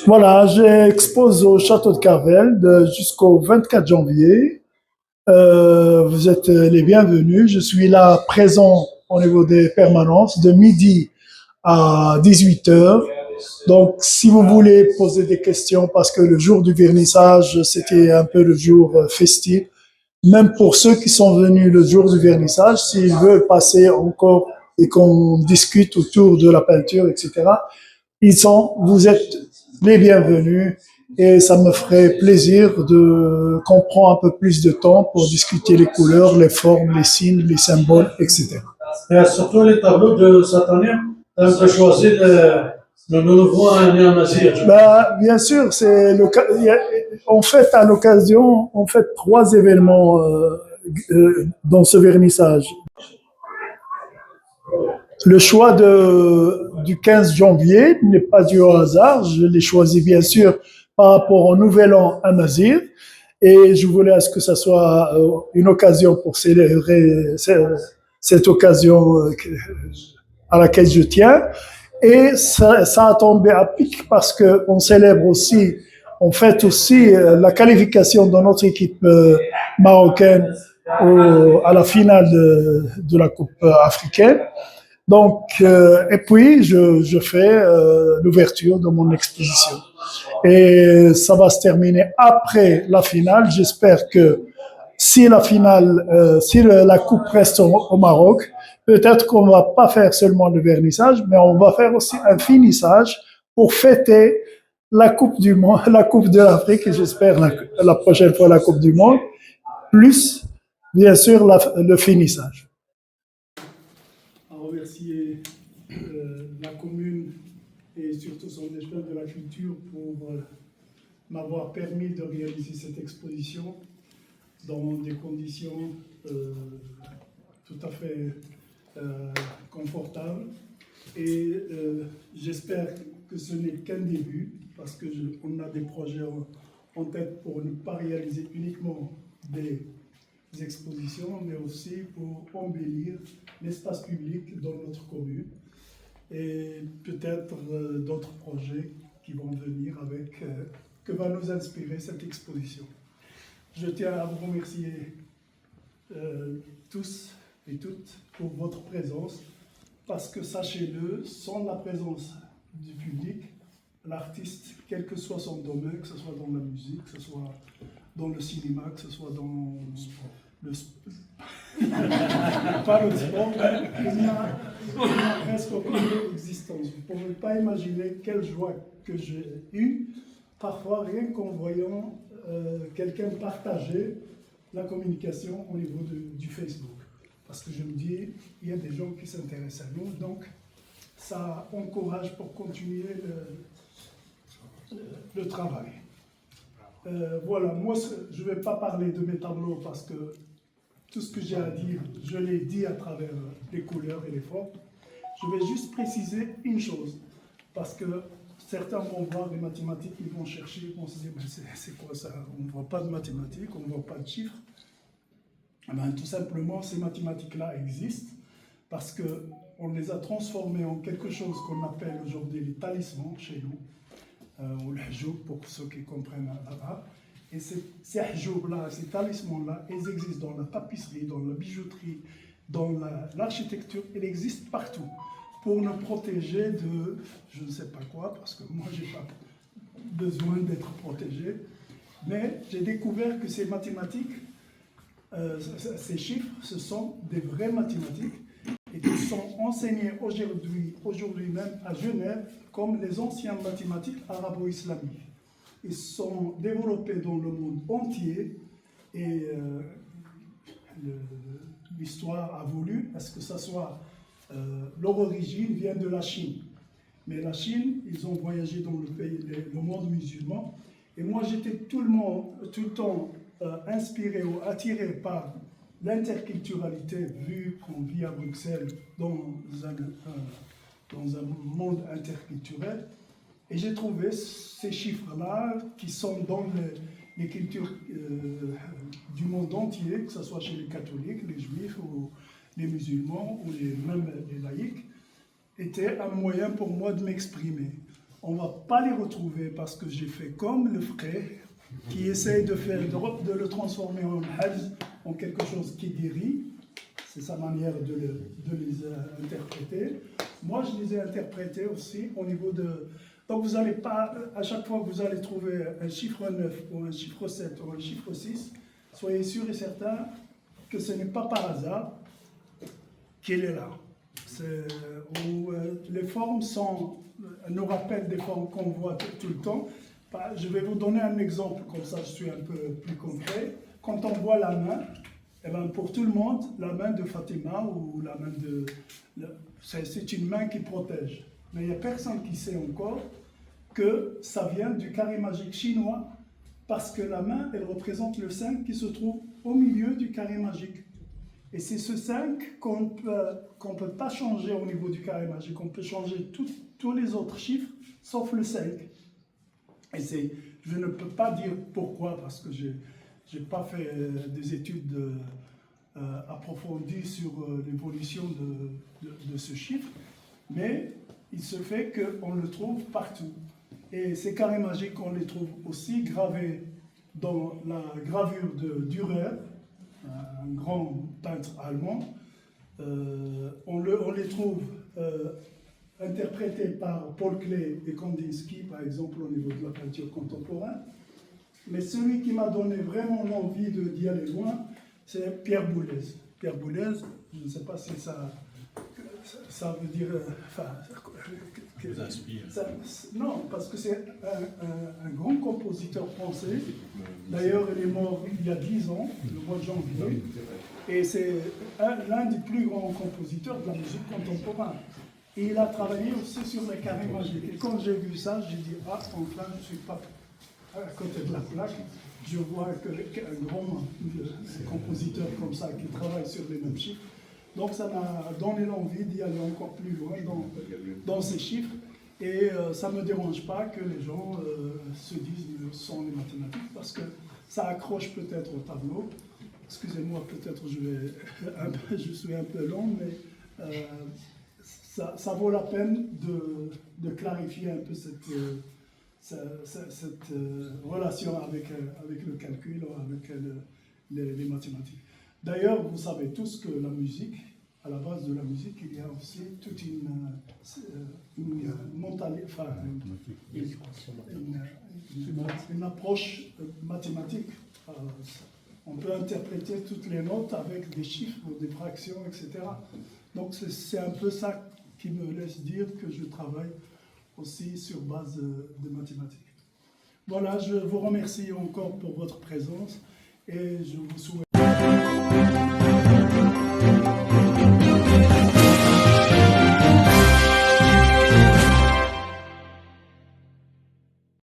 Voilà, j'expose au château de Carvel jusqu'au 24 janvier. Vous êtes les bienvenus. Je suis là présent au niveau des permanences de midi à 18 heures. Donc, si vous voulez poser des questions, parce que le jour du vernissage, c'était un peu le jour festif, même pour ceux qui sont venus le jour du vernissage, s'ils veulent passer encore et qu'on discute autour de la peinture, etc., vous êtes les bienvenus et ça me ferait plaisir qu'on prend un peu plus de temps pour discuter les couleurs, les formes, les signes, les symboles, etc. Et surtout les tableaux de cette année, tu as choisi le nouveau néo-nazir. Bien sûr, on fête à l'occasion, on fait 3 événements dans ce vernissage. Le choix du 15 janvier n'est pas dû au hasard. Je l'ai choisi bien sûr par rapport au Nouvel An à Nazir. Et je voulais à ce que ça soit une occasion pour célébrer cette occasion à laquelle je tiens. Et ça a tombé à pic parce qu'on célèbre aussi, on fête aussi la qualification de notre équipe marocaine à la finale de la Coupe africaine. Donc, et puis, je fais l'ouverture de mon exposition. Et ça va se terminer après la finale. J'espère que si la coupe reste au Maroc, peut-être qu'on va pas faire seulement le vernissage, mais on va faire aussi un finissage pour fêter la Coupe du Monde, la Coupe de l'Afrique, et j'espère la prochaine fois la Coupe du Monde, plus, bien sûr, le finissage. À remercier la commune et surtout son échelon de la culture pour m'avoir permis de réaliser cette exposition dans des conditions tout à fait confortables. Et j'espère que ce n'est qu'un début, parce qu'on a des projets en tête pour ne pas réaliser uniquement des expositions, mais aussi pour embellir l'espace public dans notre commune et peut-être d'autres projets qui vont venir que va nous inspirer cette exposition. Je tiens à vous remercier tous et toutes pour votre présence, parce que sachez-le, sans la présence du public, l'artiste, quel que soit son domaine, que ce soit dans la musique, que ce soit dans le cinéma, que ce soit dans le sport, pas le sport, mais il n'y a presque aucune existence. Vous ne pouvez pas imaginer quelle joie que j'ai eue, parfois rien qu'en voyant quelqu'un partager la communication au niveau du Facebook. Parce que je me dis, il y a des gens qui s'intéressent à nous, donc ça encourage pour continuer le travail. Voilà, moi je ne vais pas parler de mes tableaux parce que tout ce que j'ai à dire, je l'ai dit à travers les couleurs et les formes. Je vais juste préciser une chose, parce que certains vont voir les mathématiques, ils vont chercher, ils vont se dire, mais c'est quoi ça? On ne voit pas de mathématiques, on ne voit pas de chiffres. Ben, tout simplement, ces mathématiques-là existent parce qu'on les a transformées en quelque chose qu'on appelle aujourd'hui les talismans chez nous, ou les hjoub pour ceux qui comprennent l'arabe. Et ces hjoub-là, ces talismans-là, ils existent dans la tapisserie, dans la bijouterie, dans l'architecture, ils existent partout pour nous protéger de je ne sais pas quoi, parce que moi, je n'ai pas besoin d'être protégé. Mais j'ai découvert que ces mathématiques, ces chiffres, ce sont des vraies mathématiques et qui sont enseignées aujourd'hui même à Genève comme les anciennes mathématiques arabo-islamiques. Ils sont développés dans le monde entier et l'histoire a voulu à ce que ça soit leur origine vient de la Chine. Mais la Chine, ils ont voyagé dans le monde musulman. Et moi, j'étais tout le temps inspiré ou attiré par l'interculturalité, vu qu'on vit à Bruxelles dans un monde interculturel. Et j'ai trouvé ces chiffres-là qui sont dans les cultures du monde entier, que ce soit chez les catholiques, les juifs, ou les musulmans, ou même les laïcs, était un moyen pour moi de m'exprimer. on ne va pas les retrouver parce que j'ai fait comme le frère qui essaye de le transformer en quelque chose qui guérit. C'est sa manière de les interpréter. Moi, je les ai interprétés aussi au niveau de... Donc, vous n'allez pas, à chaque fois que vous allez trouver un chiffre 9 ou un chiffre 7 ou un chiffre 6, soyez sûr et certain que ce n'est pas par hasard qu'il est là. Les formes nous rappellent des formes qu'on voit tout le temps. Je vais vous donner un exemple, comme ça je suis un peu plus concret. Quand on voit la main, eh ben pour tout le monde, la main de Fatima ou la main c'est une main qui protège. Mais il n'y a personne qui sait encore que ça vient du carré magique chinois, parce que la main, elle représente le 5 qui se trouve au milieu du carré magique. Et c'est ce 5 qu'on peut pas changer au niveau du carré magique. On peut changer tous les autres chiffres, sauf le 5. Et je ne peux pas dire pourquoi, parce que je n'ai pas fait des études approfondies sur l'évolution de ce chiffre, mais il se fait qu'on le trouve partout. Et ces carrés magiques, on les trouve aussi gravés dans la gravure de Dürer, un grand peintre allemand. On les trouve interprétés par Paul Klee et Kandinsky, par exemple, au niveau de la peinture contemporaine. Mais celui qui m'a donné vraiment l'envie d'y aller loin, c'est Pierre Boulez. Pierre Boulez, je ne sais pas si ça veut dire... vous inspire. Non, parce que c'est un grand compositeur français. D'ailleurs, il est mort il y a 10 ans, le mois de janvier. Et c'est l'un des plus grands compositeurs de la musique contemporaine. Et il a travaillé aussi sur les carrés magiques. Et quand j'ai vu ça, j'ai dit, ah, enfin, je ne suis pas à côté de la plaque. Je vois qu'un grand compositeur comme ça qui travaille sur les mêmes chiffres. Donc ça m'a donné l'envie d'y aller encore plus loin dans ces chiffres. Et ça ne me dérange pas que les gens se disent que ce sont les mathématiques, parce que ça accroche peut-être au tableau. Excusez-moi, peut-être je suis un peu long, mais ça vaut la peine de clarifier un peu cette relation avec le calcul, avec les mathématiques. D'ailleurs, vous savez tous que la musique, à la base de la musique, il y a aussi toute une approche mathématique. On peut interpréter toutes les notes avec des chiffres, des fractions, etc. Donc c'est un peu ça qui me laisse dire que je travaille aussi sur base de mathématiques. Voilà, je vous remercie encore pour votre présence et je vous souhaite